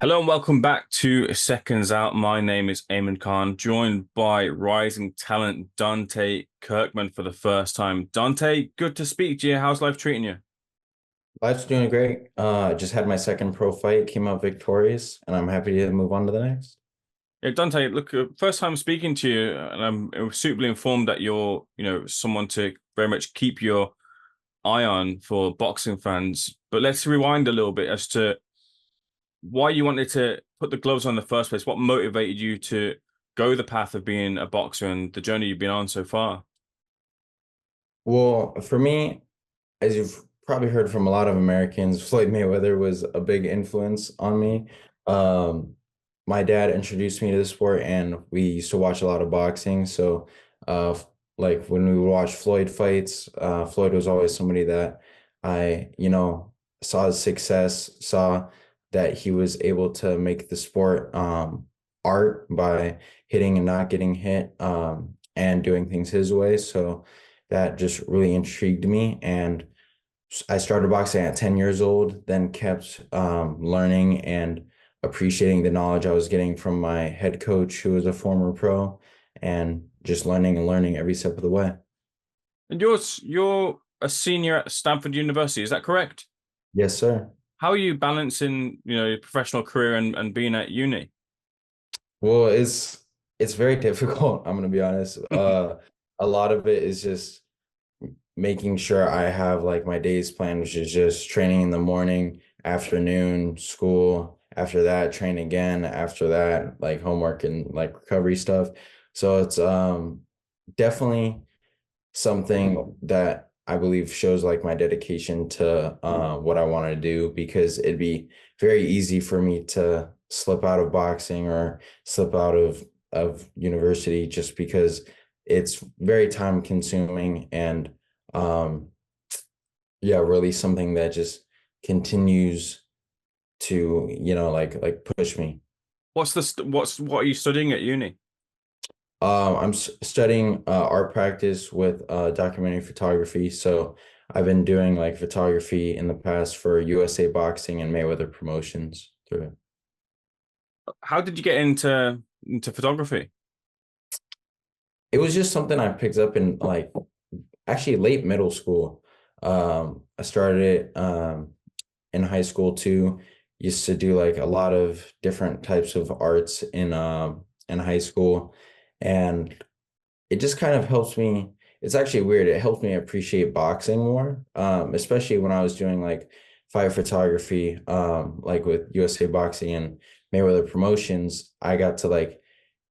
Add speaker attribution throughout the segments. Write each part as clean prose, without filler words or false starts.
Speaker 1: Hello and welcome back to Seconds Out. My name is Eamon Khan, joined by rising talent Dante Kirkman for the first time. Dante, good to speak to you. How's life treating you?
Speaker 2: Life's doing great. Just had my second pro fight, came out victorious, and I'm happy to move on to the next.
Speaker 1: Yeah, Dante, look, first time speaking to you, and I'm suitably informed that you're, someone to very much keep your eye on for boxing fans. But let's rewind a little bit as to why you wanted to put the gloves on in the first place. What motivated you to go the path of being a boxer and the journey you've been on so far?
Speaker 2: Well, for me, as you've probably heard from a lot of Americans, Floyd Mayweather was a big influence on me. Um, my dad introduced me to the sport, and we used to watch a lot of boxing. So, like when we would watch Floyd fights, Floyd was always somebody that I saw his success, saw that he was able to make the sport art by hitting and not getting hit, and doing things his way. So that just really intrigued me. And I started boxing at 10 years old, then kept learning and appreciating the knowledge I was getting from my head coach, who was a former pro, and just learning and learning every step of the way.
Speaker 1: And you're a senior at Stanford University, is that correct?
Speaker 2: Yes, sir.
Speaker 1: How are you balancing, your professional career and being at uni?
Speaker 2: Well, it's very difficult, I'm gonna be honest. A lot of it is just making sure I have like my days planned, which is just training in the morning, afternoon, school, after that, train again, after that, like homework and like recovery stuff. So it's definitely something that I believe shows like my dedication to what I want to do, because it'd be very easy for me to slip out of boxing or slip out of university, just because it's very time consuming and um yeah, really something that just continues to, like push me.
Speaker 1: What are you studying at uni?
Speaker 2: I'm studying art practice with documentary photography. So I've been doing like photography in the past for USA Boxing and Mayweather Promotions through it.
Speaker 1: How did you get into photography?
Speaker 2: It was just something I picked up in like actually late middle school. I started it in high school too. Used to do like a lot of different types of arts in high school, and it just kind of helps me. It's actually weird. It helped me appreciate boxing more, especially when I was doing like fight photography, like with USA Boxing and Mayweather Promotions. I got to like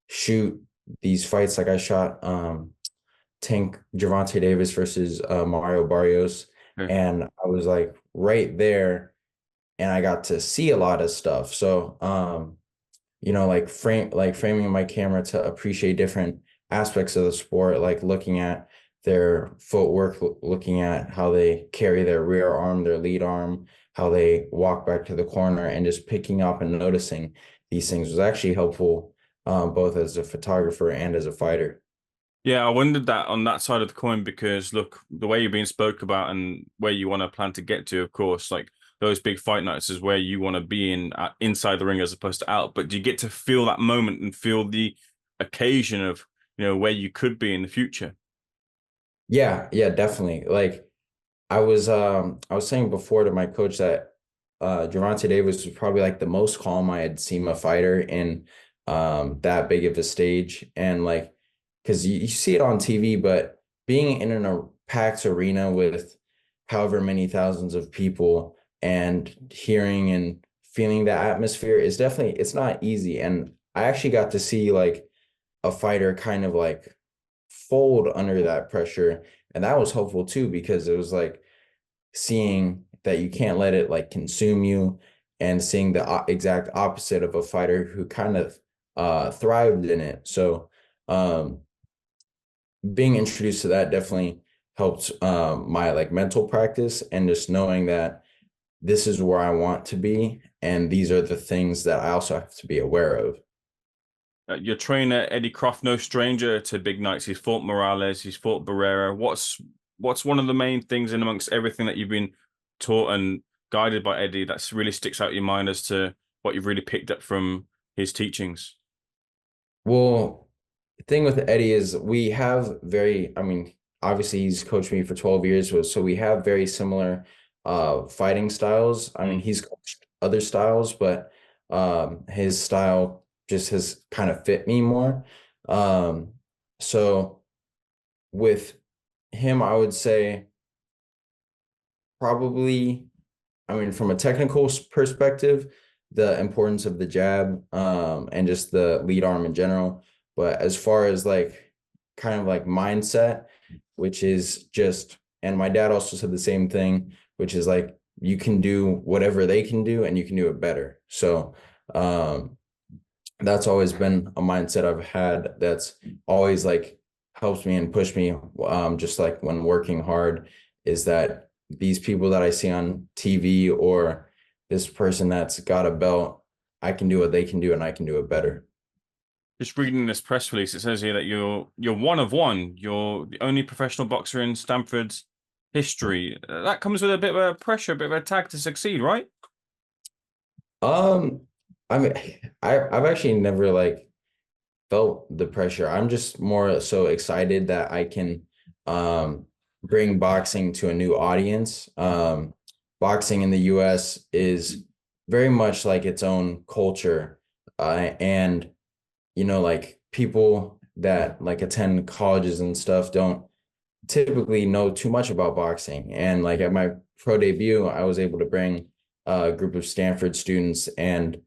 Speaker 2: shoot these fights. Like I shot Tank Gervonta Davis versus Mario Barrios,
Speaker 1: Okay.
Speaker 2: and I was like right there, and I got to see a lot of stuff. So like framing my camera to appreciate different aspects of the sport, like looking at their footwork, looking at how they carry their rear arm, their lead arm, how they walk back to the corner, and just picking up and noticing these things was actually helpful, both as a photographer and as a fighter.
Speaker 1: Yeah, I wondered that on that side of the coin because look, the way you're being spoke about and where you want to plan to get to, of course, like those big fight nights is where you want to be inside the ring as opposed to out. But do you get to feel that moment and feel the occasion of, where you could be in the future?
Speaker 2: Yeah, yeah, definitely. Like I was saying before to my coach that Gervonta Davis was probably like the most calm I had seen a fighter in that big of a stage. And like, because you see it on TV, but being in a packed arena with however many thousands of people and hearing and feeling that atmosphere is definitely, it's not easy. And I actually got to see like a fighter kind of like fold under that pressure. And that was helpful too, because it was like seeing that you can't let it like consume you, and seeing the exact opposite of a fighter who kind of thrived in it. So um being introduced to that definitely helped my like mental practice, and just knowing that this is where I want to be, and these are the things that I also have to be aware of.
Speaker 1: Your trainer Eddie Croft, no stranger to big nights. He's fought Morales, he's fought Barrera. What's one of the main things in amongst everything that you've been taught and guided by Eddie that's really sticks out in your mind as to what you've really picked up from his teachings?
Speaker 2: Well, the thing with Eddie is we have I mean, obviously he's coached me for 12 years, so we have very similar fighting styles. I mean,
Speaker 1: Mm.
Speaker 2: he's coached other styles, but his style just has kind of fit me more. Um, so with him, I would say probably, I mean, from a technical perspective, the importance of the jab, and just the lead arm in general. But as far as like kind of like mindset, which is just, and my dad also said the same thing, which is like you can do whatever they can do and you can do it better. So that's always been a mindset I've had that's always like helps me and pushed me, just like when working hard, is that these people that I see on TV or this person that's got a belt, I can do what they can do and I can do it better.
Speaker 1: Just reading this press release, it says here that you're one of one. You're the only professional boxer in Stanford's history. That comes with a bit of a pressure, a bit of a tag to succeed, right?
Speaker 2: Um, I mean, I've actually never like felt the pressure. I'm just more so excited that I can um bring boxing to a new audience. Boxing in the US is very much like its own culture. And like people that like attend colleges and stuff don't typically know too much about boxing. And like at my pro debut, I was able to bring a group of Stanford students, and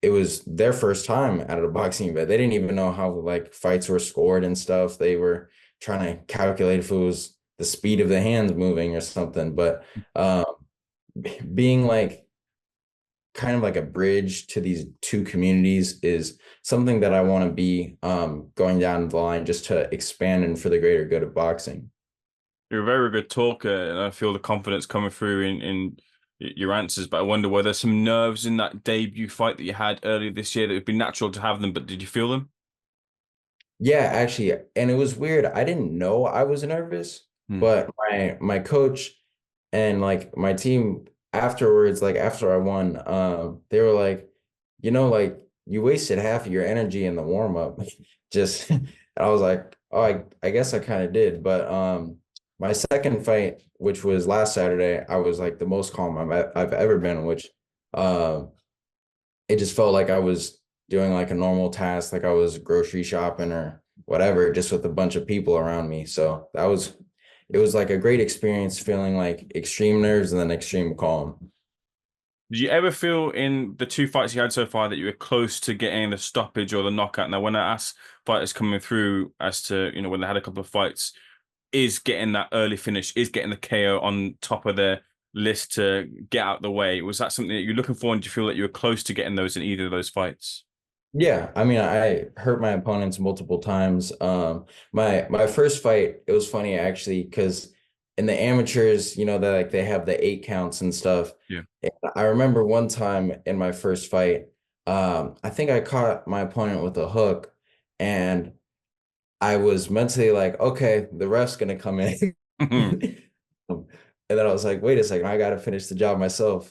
Speaker 2: it was their first time at a boxing event. They didn't even know how like fights were scored and stuff. They were trying to calculate if it was the speed of the hands moving or something. But um, being like kind of like a bridge to these two communities is something that I want to be going down the line just to expand and for the greater good of boxing.
Speaker 1: You're a very good talker, and I feel the confidence coming through in your answers. But I wonder were there some nerves in that debut fight that you had earlier this year that would be natural to have them, but did you feel them?
Speaker 2: Yeah, actually, and it was weird. I didn't know I was nervous,
Speaker 1: Hmm.
Speaker 2: but my coach and like my team afterwards, like after I won, they were like, like you wasted half of your energy in the warm up. Just I was like, oh, I guess I kind of did. But my second fight, which was last Saturday, I was like the most calm I've ever been, which uh it just felt like I was doing like a normal task, like I was grocery shopping or whatever, just with a bunch of people around me. So it was like a great experience feeling like extreme nerves and then extreme calm.
Speaker 1: Did you ever feel in the two fights you had so far that you were close to getting the stoppage or the knockout? Now, when I ask fighters coming through as to, when they had a couple of fights, is getting that early finish, is getting the KO on top of their list to get out the way? Was that something that you're looking for, and do you feel that you were close to getting those in either of those fights?
Speaker 2: Yeah, I mean, I hurt my opponents multiple times. My first fight, it was funny actually, because in the amateurs, they like they have the 8 counts and stuff.
Speaker 1: Yeah.
Speaker 2: And I remember one time in my first fight, I think I caught my opponent with a hook, and I was mentally like, okay, the ref's gonna come in. And then I was like, wait a second, I gotta finish the job myself.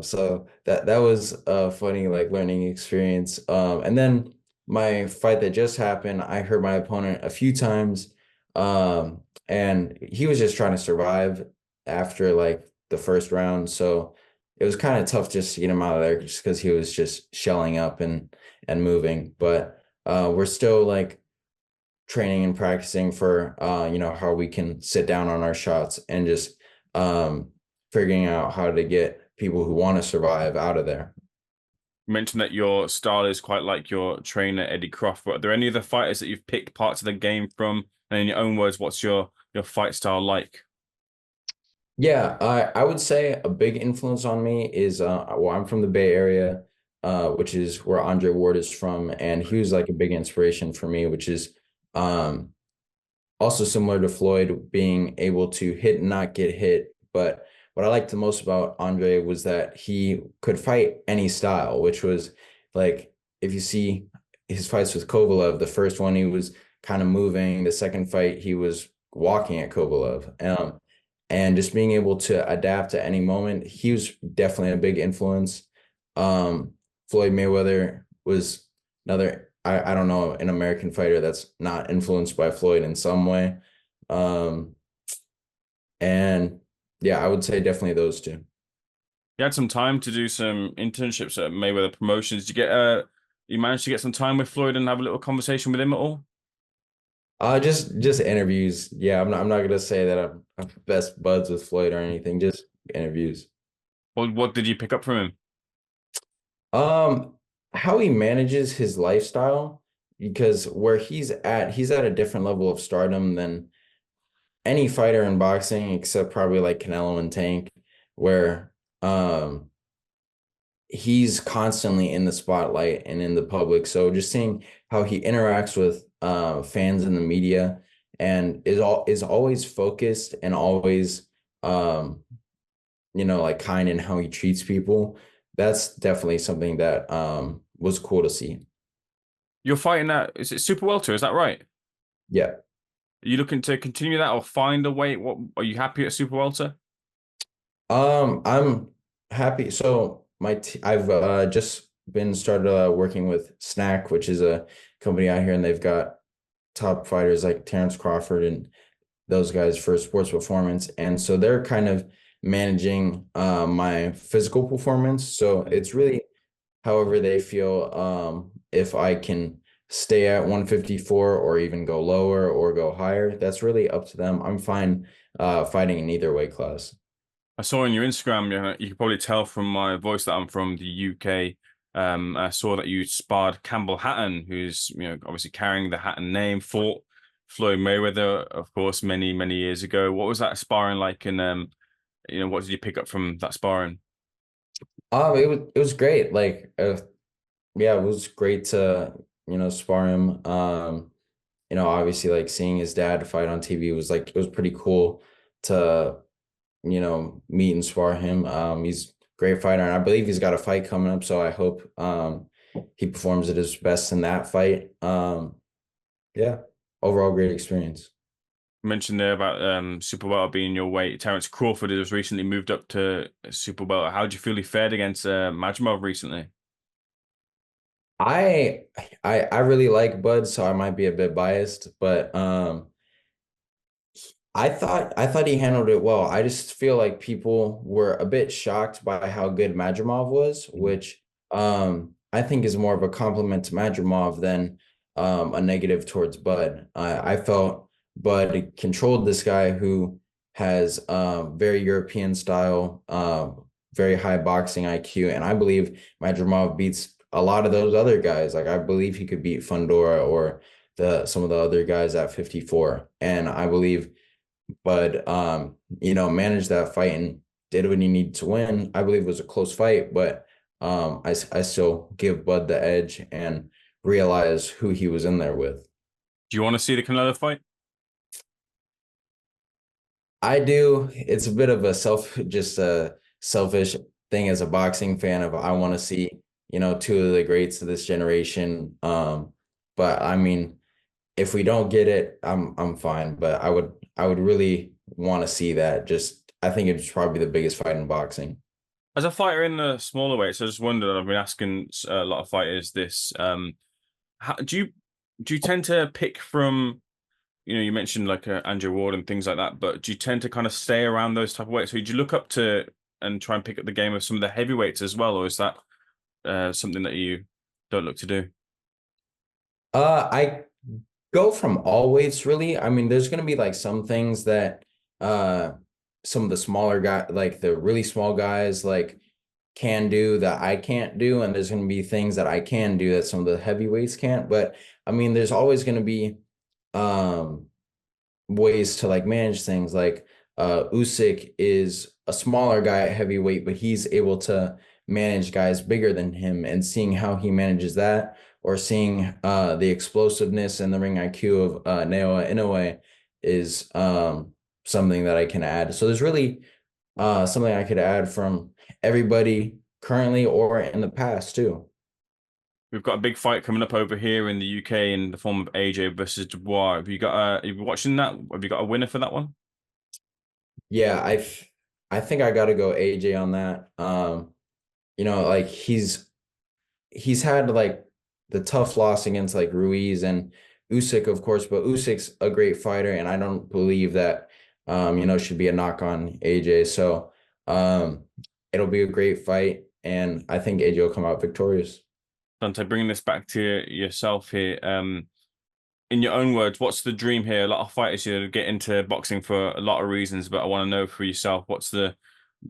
Speaker 2: So that was a funny like learning experience. And then my fight that just happened, I hurt my opponent a few times. And he was just trying to survive after like the first round. So it was kind of tough just to get him out of there just because he was just shelling up and moving. But we're still like training and practicing for how we can sit down on our shots and just um figuring out how to get people who want to survive out of there.
Speaker 1: You mentioned that your style is quite like your trainer Eddie Croft, but are there any other fighters that you've picked parts of the game from? And in your own words, what's your fight style like?
Speaker 2: Yeah, I would say a big influence on me is well, I'm from the Bay Area, which is where Andre Ward is from, and he was like a big inspiration for me, which is um also similar to Floyd, being able to hit and not get hit. But what I liked the most about Andre was that he could fight any style, which was like if you see his fights with Kovalev, the first one he was kind of moving, the second fight he was walking at Kovalev. And just being able to adapt to any moment, he was definitely a big influence. Um, Floyd Mayweather was another, I don't know, an American fighter that's not influenced by Floyd in some way. Um, and yeah, I would say definitely those two.
Speaker 1: You had some time to do some internships at Mayweather Promotions. Did you managed to get some time with Floyd and have a little conversation with him at all?
Speaker 2: Just interviews. Yeah, I'm not gonna say that I'm best buds with Floyd or anything. Just interviews.
Speaker 1: What did you pick up from him?
Speaker 2: Um, how he manages his lifestyle, because where he's at a different level of stardom than any fighter in boxing, except probably like Canelo and Tank, where he's constantly in the spotlight and in the public. So just seeing how he interacts with fans in the media and is always focused and always um like kind in how he treats people. That's definitely something that was cool to see.
Speaker 1: You're fighting that, is it Super Welter? Is that right?
Speaker 2: Yeah.
Speaker 1: Are you looking to continue that or find a weight? What are you happy at Super Welter?
Speaker 2: I'm happy. So I've just been started working with Snack, which is a company out here, and they've got top fighters like Terrence Crawford and those guys for sports performance. And so they're kind of managing my physical performance. So it's really however they feel, if I can stay at 154 or even go lower or go higher. That's really up to them. I'm fine fighting in either weight class.
Speaker 1: I saw on your Instagram, you can probably tell from my voice that I'm from the UK. I saw that you sparred Campbell Hatton, who's obviously carrying the Hatton name, fought Floyd Mayweather, of course, many many years ago. What was that sparring like, and what did you pick up from that sparring?
Speaker 2: It was great. Like yeah, it was great to spar him. Obviously like seeing his dad fight on TV was like it was pretty cool to meet and spar him. He's a great fighter, and I believe he's got a fight coming up, so I hope he performs at his best in that fight. Yeah, overall great experience.
Speaker 1: You mentioned there about Super Welter being your weight. Terence Crawford has recently moved up to Super Welter. How do you feel he fared against Majmov recently?
Speaker 2: I I really like Bud, so I might be a bit biased, but I thought he handled it well. I just feel like people were a bit shocked by how good Madrimov was, which I think is more of a compliment to Madrimov than a negative towards Bud. I felt Bud controlled this guy who has very European style, very high boxing IQ, and I believe Madrimov beats a lot of those other guys. Like I believe he could beat Fundora or the some of the other guys at 54, and I believe but managed that fight and did what he needed to win. I believe it was a close fight, but I still give Bud the edge and realize who he was in there with.
Speaker 1: Do you want to see the Canelo fight?
Speaker 2: I do. It's a bit of a just a selfish thing as a boxing fan of I want to see, two of the greats of this generation. But I mean, if we don't get it, I'm fine. But I would really want to see that. Just I think it's probably the biggest fight in boxing.
Speaker 1: As a fighter in the smaller weights, I just wondered. I've been asking a lot of fighters this. How, do you tend to pick from? You mentioned like Andrew Ward and things like that, but do you tend to kind of stay around those type of weights? So do you look up to and try and pick up the game of some of the heavyweights as well, or is that something that you don't look to do?
Speaker 2: I go from all weights really. I mean, there's gonna be like some things that uh some of the smaller guy like the really small guys like can do that I can't do, and there's gonna be things that I can do that some of the heavyweights can't. But I mean, there's always gonna be um ways to like manage things like Usyk is a smaller guy at heavyweight, but he's able to manage guys bigger than him, and seeing how he manages that or seeing the explosiveness and the ring IQ of Naoya Inoue is something that I can add. So there's really something I could add from everybody currently or in the past too.
Speaker 1: We've got a big fight coming up over here in the UK in the form of AJ versus Dubois. Have you watching that? Have you got a winner for that one?
Speaker 2: Yeah, I think I got to go AJ on that. Like he's had like the tough loss against like Ruiz and Usyk, of course, but Usyk's a great fighter, and I don't believe that should be a knock on AJ. So it'll be a great fight, and I think AJ will come out victorious.
Speaker 1: Dante, bringing this back to yourself here, in your own words, what's the dream here? A lot of fighters here get into boxing for a lot of reasons, but I want to know for yourself, what's the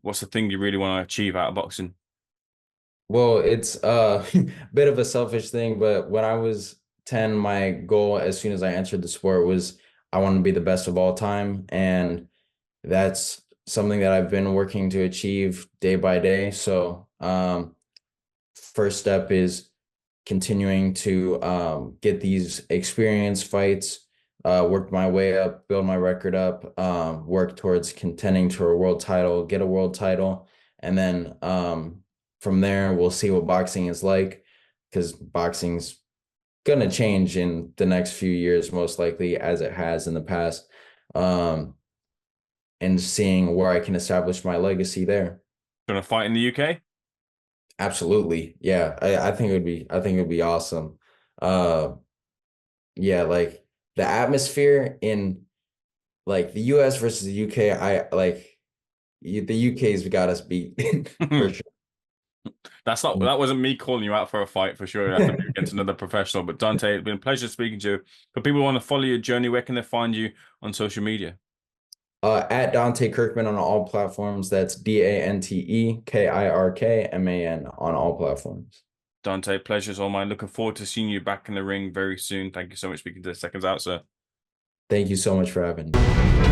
Speaker 1: thing you really want to achieve out of boxing?
Speaker 2: Well, it's a bit of a selfish thing, but when I was 10, my goal as soon as I entered the sport was I want to be the best of all time. And that's something that I've been working to achieve day by day. So, first step is continuing to get these experience fights, work my way up, build my record up, work towards contending to a world title, get a world title, and then from there we'll see what boxing is like, because boxing's gonna change in the next few years, most likely, as it has in the past. And seeing where I can establish my legacy there.
Speaker 1: Gonna fight in the UK?
Speaker 2: Absolutely. Yeah. I think it would be awesome. Uh yeah, like the atmosphere in like the US versus the UK, the UK's got us beat for sure.
Speaker 1: That wasn't me calling you out for a fight for sure. You have to be against another professional. But Dante, it's been a pleasure speaking to you. For people who want to follow your journey, where can they find you on social media?
Speaker 2: At Dante Kirkman on all platforms. That's DanteKirkman on all platforms.
Speaker 1: Dante, pleasure's all mine. Looking forward to seeing you back in the ring very soon. Thank you so much for speaking to the Seconds Out, sir.
Speaker 2: Thank you so much for having me.